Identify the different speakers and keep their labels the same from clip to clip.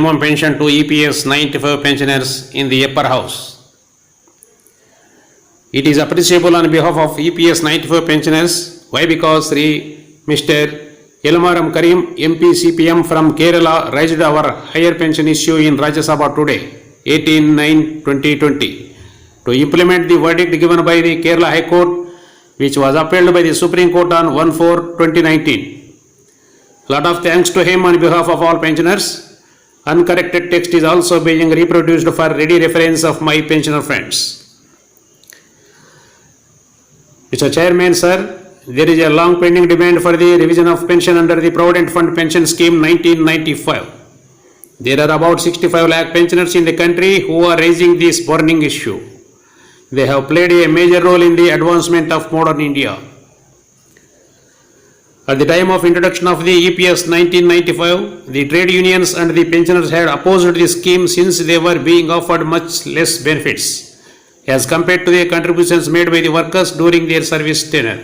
Speaker 1: minimum pension to EPS 95 pensioners in the upper house. It is appreciable on behalf of EPS 95 pensioners. Why? Because Mr. Elmaram Karim, MP CPM from Kerala, raised our higher pension issue in Rajya Sabha today, 18/9/2020, to implement the verdict given by the Kerala High Court, which was upheld by the Supreme Court on 1/4/2019. Lot of thanks to him on behalf of all pensioners. Uncorrected text is also being reproduced for ready reference of my pensioner friends. Mr. Chairman, sir, there is a long pending demand for the revision of pension under the Provident Fund Pension Scheme 1995. There are about 65 lakh pensioners in the country who are raising this burning issue. They have played a major role in the advancement of modern India. At the time of introduction of the EPS 1995, the trade unions and the pensioners had opposed the scheme since they were being offered much less benefits as compared to the contributions made by the workers during their service tenure.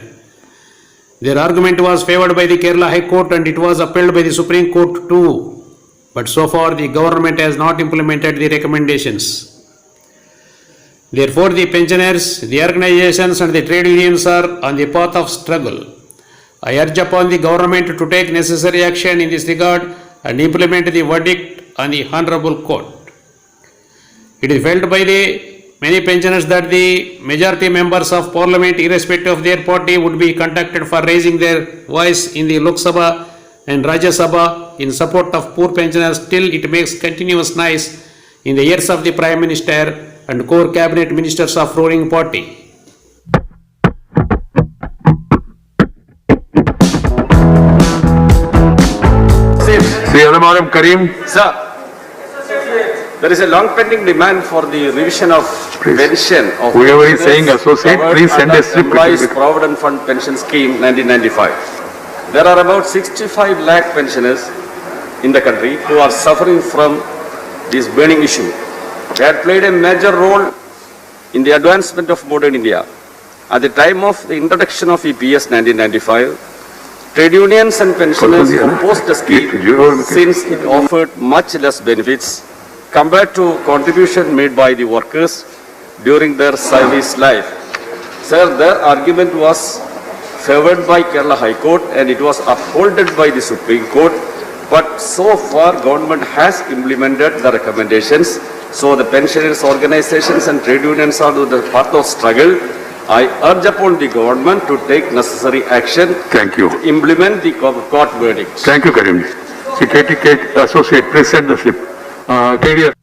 Speaker 1: Their argument was favored by the Kerala High Court and it was upheld by the Supreme Court too. But so far the government has not implemented the recommendations. Therefore, the pensioners, the organizations and the trade unions are on the path of struggle. I urge upon the government to take necessary action in this regard and implement the verdict on the Honorable Court. It is felt by the many pensioners that the majority members of Parliament, irrespective of their party, would be contacted for raising their voice in the Lok Sabha and Rajya Sabha in support of poor pensioners. Still, it makes continuous noise in the ears of the Prime Minister and core cabinet ministers of ruling party.
Speaker 2: Sri Elmaram Karim.
Speaker 3: Sir, there is a long pending demand for the revision of pension of
Speaker 2: Whoever is saying associate, please send a slip.
Speaker 3: Employees Provident Fund Pension Scheme 1995. There are about 65 lakh pensioners in the country who are suffering from this burning issue. They had played a major role in the advancement of modern India. At the time of the introduction of EPS 1995, trade unions and pensioners opposed the scheme since it offered much less benefits compared to contribution made by the workers during their service life. Sir, their argument was favored by Kerala High Court and it was upheld by the Supreme Court. But so far, government has implemented the recommendations. So the pensioners organizations and trade unions are the part of struggle. I urge upon the government to take necessary action.
Speaker 2: Thank you.
Speaker 3: To implement the court verdict.
Speaker 2: Thank you, Karim. Secretary associate, please send the slip. KDS.